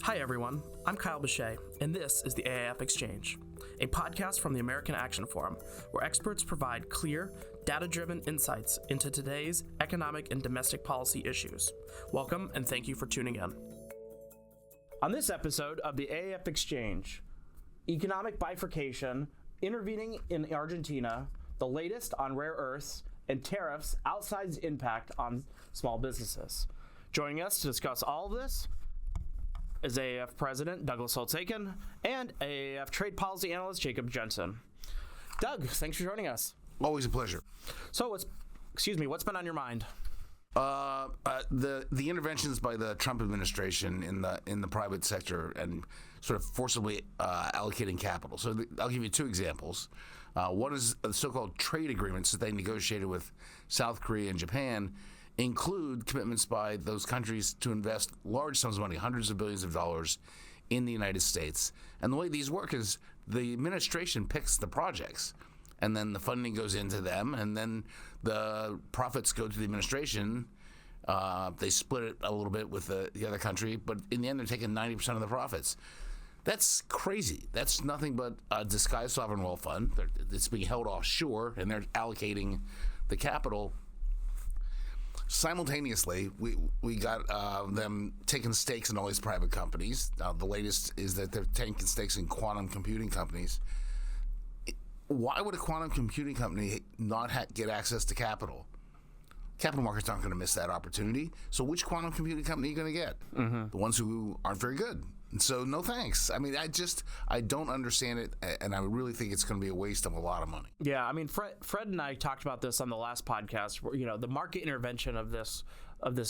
Hi everyone, I'm Kyle Bechet, and this is the AAF Exchange, a podcast from the American Action Forum, where experts provide clear, data-driven insights into today's economic and domestic policy issues. Welcome, and thank you for tuning in. On this episode of the AAF Exchange, economic bifurcation, intervening in Argentina, the latest on rare earths, and tariffs' outsized impact on small businesses. Joining us to discuss all of this is AAF President Douglas Holtz-Eakin and AAF Trade Policy Analyst Jacob Jensen. Doug, thanks for joining us. Always a pleasure. So, what's been on your mind? The interventions by the Trump administration in the private sector and sort of forcibly allocating capital. So I'll give you two examples. One is the so-called trade agreements that they negotiated with South Korea and Japan include commitments by those countries to invest large sums of money, hundreds of billions of dollars, in the United States. And the way these work is the administration picks the projects, and then the funding goes into them, and then the profits go to the administration. They split it a little bit with the other country, but in the end, they're taking 90% of the profits. That's crazy. That's nothing but a disguised sovereign wealth fund. It's being held offshore, and they're allocating the capital. Simultaneously, we got them taking stakes in all these private companies. The latest is that they're taking stakes in quantum computing companies. Why would a quantum computing company not get access to capital? Capital markets aren't going to miss that opportunity. So which quantum computing company are you going to get? Mm-hmm. The ones who aren't very good. And so no thanks. I mean, I don't understand it, and I really think it's going to be a waste of a lot of money. Yeah, I mean, Fred and I talked about this on the last podcast, where, the market intervention of this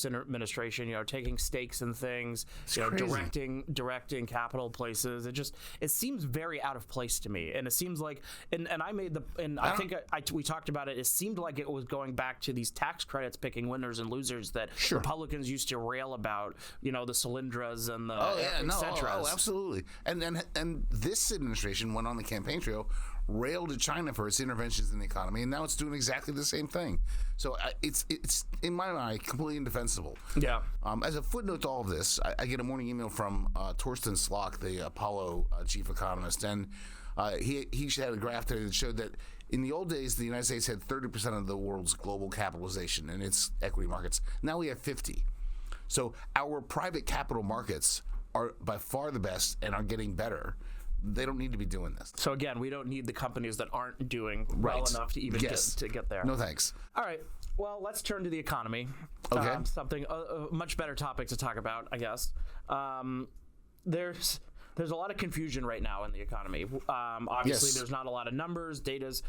administration, taking stakes in things, directing capital places. It seems very out of place to me. And it seems like, we talked about it. It seemed like it was going back to these tax credits picking winners and losers that Republicans used to rail about, the Solyndras and the et cetera. Oh, absolutely. And this administration went on the campaign trail, railed at China for its interventions in the economy, and now it's doing exactly the same thing. So it's in my mind completely indefensible. Yeah. As a footnote to all of this, I get a morning email from Torsten Slok, the Apollo chief economist, and he had a graph today that showed that in the old days, the United States had 30% of the world's global capitalization in its equity markets. Now we have 50%. So our private capital markets are by far the best and are getting better. They don't need to be doing this. So again, we don't need the companies that aren't doing well enough to even to get there. No thanks. All right. Well, let's turn to the economy. Okay. A much better topic to talk about, I guess. There's a lot of confusion right now in the economy. Obviously, There's not a lot of numbers. Data's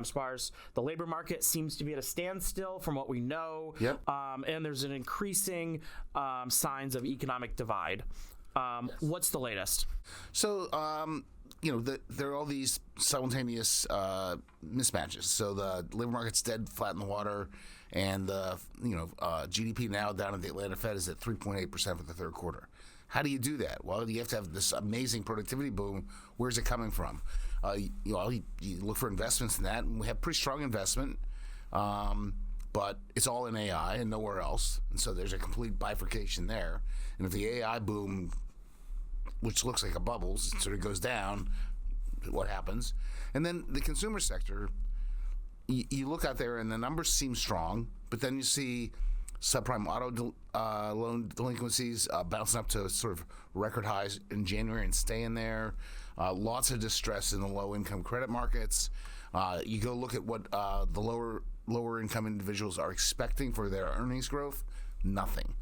sparse. The labor market seems to be at a standstill from what we know. Yep. And there's an increasing signs of economic divide. What's the latest? So, there are all these simultaneous mismatches. So the labor market's dead flat in the water, and the GDP now down at the Atlanta Fed is at 3.8% for the third quarter. How do you do that? Well, you have to have this amazing productivity boom. Where's it coming from? You look for investments in that, and we have pretty strong investment, but it's all in AI and nowhere else. And so there's a complete bifurcation there. And if the AI boom, which looks like a bubble, sort of goes down, what happens? And then the consumer sector, you look out there and the numbers seem strong, but then you see subprime auto loan delinquencies bouncing up to sort of record highs in January and staying there. Lots of distress in the low-income credit markets. You go look at what the lower-income individuals are expecting for their earnings growth. Nothing.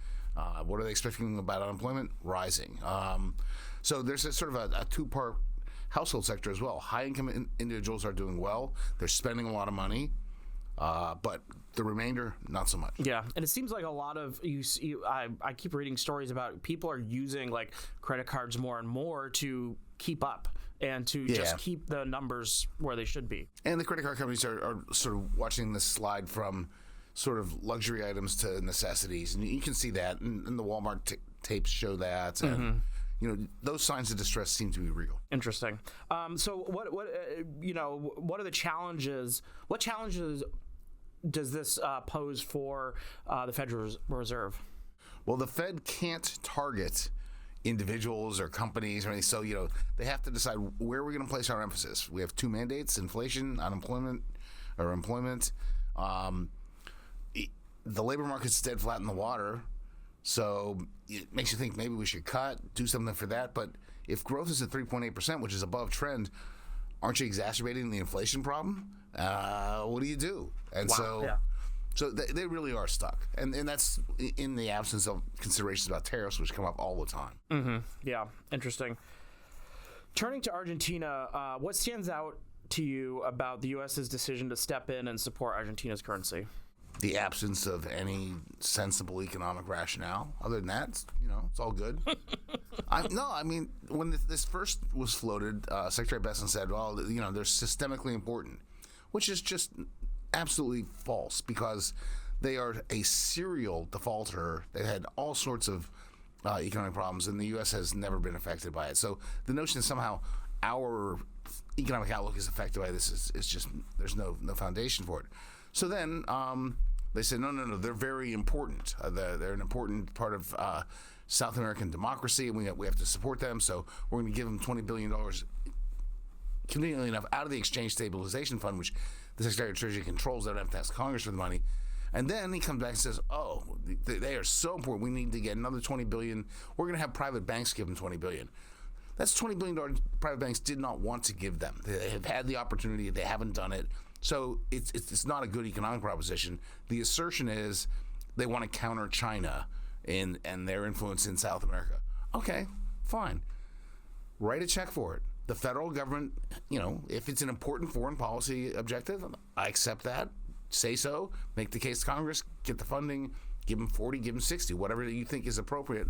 What are they expecting about unemployment? Rising. So there's a sort of a two-part household sector as well. High-income individuals are doing well. They're spending a lot of money. But the remainder, not so much. Yeah, and it seems like a lot of I keep reading stories about people are using like credit cards more and more to keep up and to just keep the numbers where they should be. And the credit card companies are sort of watching this slide from sort of luxury items to necessities, and you can see that, and the Walmart tapes show that, and those signs of distress seem to be real. Interesting. So what are the challenges? What challenges does this pose for the Federal Reserve? Well, the Fed can't target individuals or companies or anything. So, they have to decide where we're going to place our emphasis. We have two mandates: inflation, unemployment, or employment. The labor market's dead flat in the water, so it makes you think maybe we should do something for that. But if growth is at 3.8%, which is above trend, aren't you exacerbating the inflation problem? What do you do? And so they really are stuck. And that's in the absence of considerations about tariffs, which come up all the time. Mm-hmm. Yeah, interesting. Turning to Argentina, what stands out to you about the U.S.'s decision to step in and support Argentina's currency? The absence of any sensible economic rationale. Other than that, it's all good. When this first was floated, Secretary Besson said, well, they're systemically important, which is just absolutely false because they are a serial defaulter. They had all sorts of economic problems, and the U.S. has never been affected by it. So the notion that somehow our economic outlook is affected by this is just, there's no foundation for it. So then they said, no, they're very important. They're an important part of South American democracy, and we have to support them. So we're going to give them $20 billion, conveniently enough, out of the Exchange Stabilization Fund, which the Secretary of Treasury controls. They don't have to ask Congress for the money. And then he comes back and says, oh, they are so important. We need to get another $20 billion. We're going to have private banks give them $20 billion. That's $20 billion private banks did not want to give them. They have had the opportunity. They haven't done it. So it's not a good economic proposition. The assertion is they want to counter China and their influence in South America. Okay, fine. Write a check for it. The federal government, if it's an important foreign policy objective, I accept that. Say so. Make the case to Congress. Get the funding. Give them 40, give them 60, whatever you think is appropriate.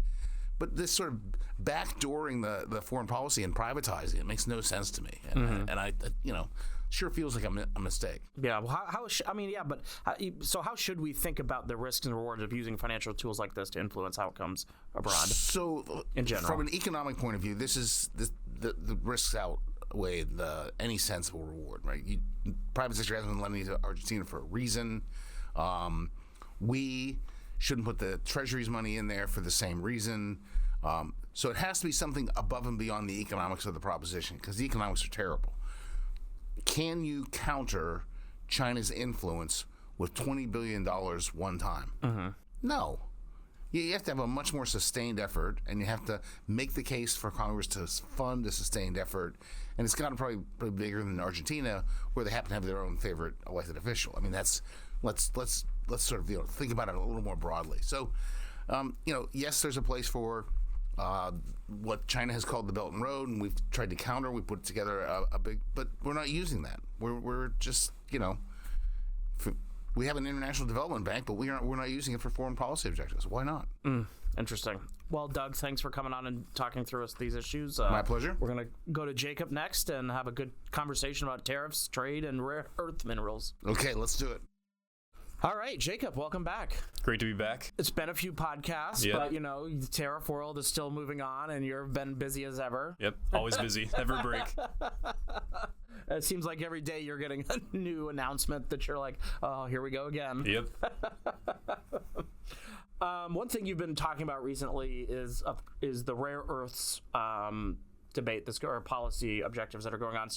But this sort of backdooring the foreign policy and privatizing it makes no sense to me. And I sure feels like a mistake. Yeah. Well, so how should we think about the risks and rewards of using financial tools like this to influence outcomes abroad? So, in general, from an economic point of view, the risks outweigh any sensible reward, right? Private sector hasn't been lending to Argentina for a reason. We shouldn't put the Treasury's money in there for the same reason. So it has to be something above and beyond the economics of the proposition, because the economics are terrible. Can you counter China's influence with $20 billion one time? Mm-hmm. No. You have to have a much more sustained effort, and you have to make the case for Congress to fund a sustained effort. And it's got to probably be bigger than Argentina, where they happen to have their own favorite elected official. I mean, let's sort of think about it a little more broadly. So, yes, there's a place for what China has called the Belt and Road, and we've tried to counter. We put together a big, but we're not using that. We're just we have an international development bank, but we're not using it for foreign policy objectives. Why not? Interesting. Well, Doug, thanks for coming on and talking through us these issues. My pleasure. We're going to go to Jacob next and have a good conversation about tariffs, trade, and rare earth minerals. Okay, let's do it. All right, Jacob, welcome back. Great to be back. It's been a few podcasts, but the tariff world is still moving on, and you've been busy as ever. Yep, always busy, never a break. It seems like every day you're getting a new announcement that you're like, oh, here we go again. Yep. One thing you've been talking about recently is the rare earths debate, or policy objectives that are going on.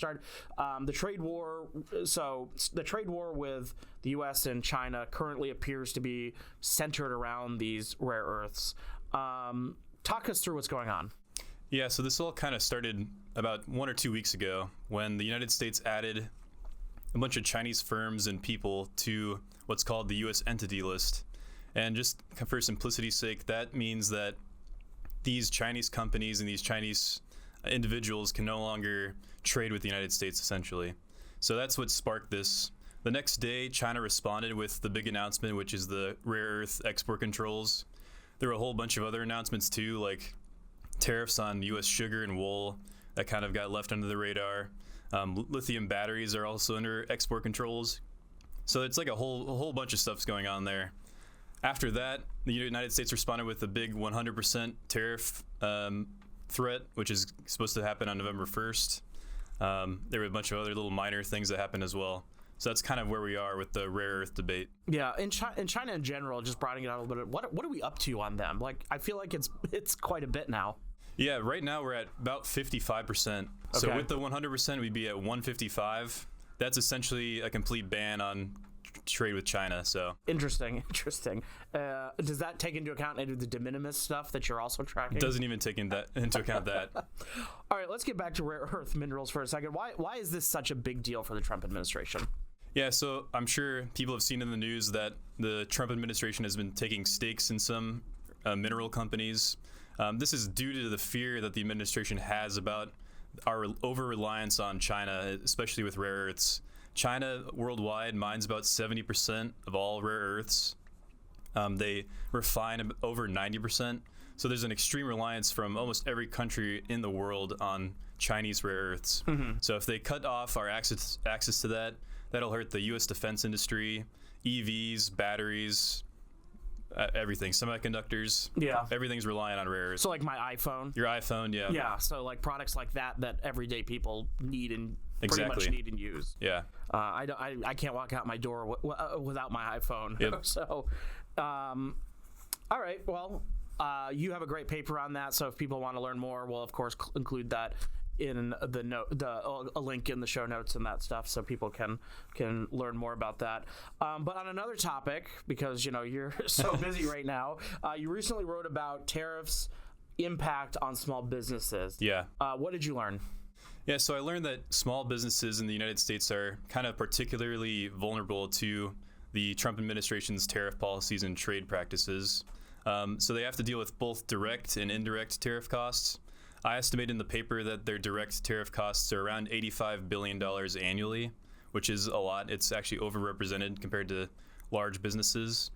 The trade war. So the trade war with the U.S. and China currently appears to be centered around these rare earths. Talk us through what's going on. Yeah, so this all kind of started about 1 or 2 weeks ago when the United States added a bunch of Chinese firms and people to what's called the U.S. Entity List. And just for simplicity's sake, that means that these Chinese companies and these Chinese individuals can no longer trade with the United States, essentially. So that's what sparked this. The next day, China responded with the big announcement, which is the rare earth export controls. There were a whole bunch of other announcements too, like tariffs on U.S. sugar and wool that kind of got left under the radar. Lithium batteries are also under export controls. So it's like a whole bunch of stuff's going on there. After that, the United States responded with a big 100% tariff threat, which is supposed to happen on November 1st. There were a bunch of other little minor things that happened as well. So that's kind of where we are with the rare earth debate. Yeah, in China in general, just broadening it out a little bit, what are we up to on them? Like, I feel like it's quite a bit now. Yeah, right now we're at about 55%. So Okay. with the 100%, we'd be at 155. That's essentially a complete ban on trade with China. So Interesting. Does that take into account any of the de minimis stuff that you're also tracking? doesn't even take into account that. All right, let's get back to rare earth minerals for a second. Why is this such a big deal for the Trump administration? Yeah, so I'm sure people have seen in the news that the Trump administration has been taking stakes in some mineral companies. This is due to the fear that the administration has about our over-reliance on China, especially with rare earths. China worldwide mines about 70% of all rare earths. They refine over 90%. So there's an extreme reliance from almost every country in the world on Chinese rare earths. So if they cut off our access to that, that'll hurt the U.S. defense industry, EVs, batteries, everything, semiconductors. Yeah. Everything's reliant on rare earths. So like my iPhone. Your iPhone, yeah. Yeah, so like products like that everyday people need and pretty Exactly. much need and use. Yeah. I can't walk out my door without my iPhone. Yep. So, all right. Well, you have a great paper on that. So if people want to learn more, we'll of course include that in a link in the show notes and that stuff, so people can learn more about that. But on another topic, because you're so busy right now, you recently wrote about tariffs' impact on small businesses. Yeah. What did you learn? Yeah, so I learned that small businesses in the United States are kind of particularly vulnerable to the Trump administration's tariff policies and trade practices. So they have to deal with both direct and indirect tariff costs. I estimate in the paper that their direct tariff costs are around $85 billion annually, which is a lot. It's actually overrepresented compared to large businesses.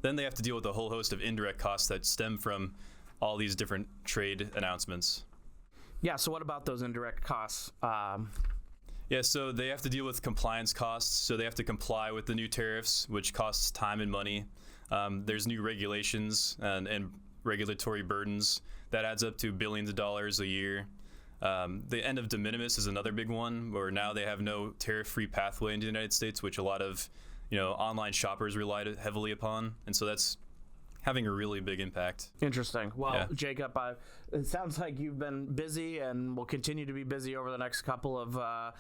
Then they have to deal with a whole host of indirect costs that stem from all these different trade announcements. Yeah, so what about those indirect costs? Yeah, so they have to deal with compliance costs. So they have to comply with the new tariffs, which costs time and money. There's new regulations and regulatory burdens. That adds up to billions of dollars a year. The end of de minimis is another big one, where now they have no tariff-free pathway into the United States, which a lot of online shoppers relied heavily upon. And so that's having a really big impact. Interesting. Well, Yeah. Jacob, it sounds like you've been busy and will continue to be busy over the next couple of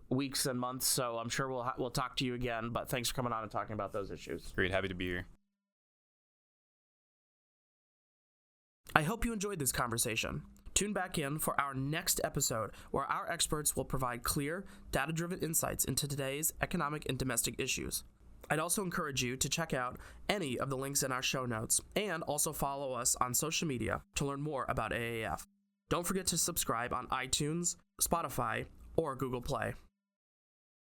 weeks and months. So I'm sure we'll talk to you again. But thanks for coming on and talking about those issues. Great, happy to be here. I hope you enjoyed this conversation. Tune back in for our next episode, where our experts will provide clear, data-driven insights into today's economic and domestic issues. I'd also encourage you to check out any of the links in our show notes, and also follow us on social media to learn more about AAF. Don't forget to subscribe on iTunes, Spotify, or Google Play.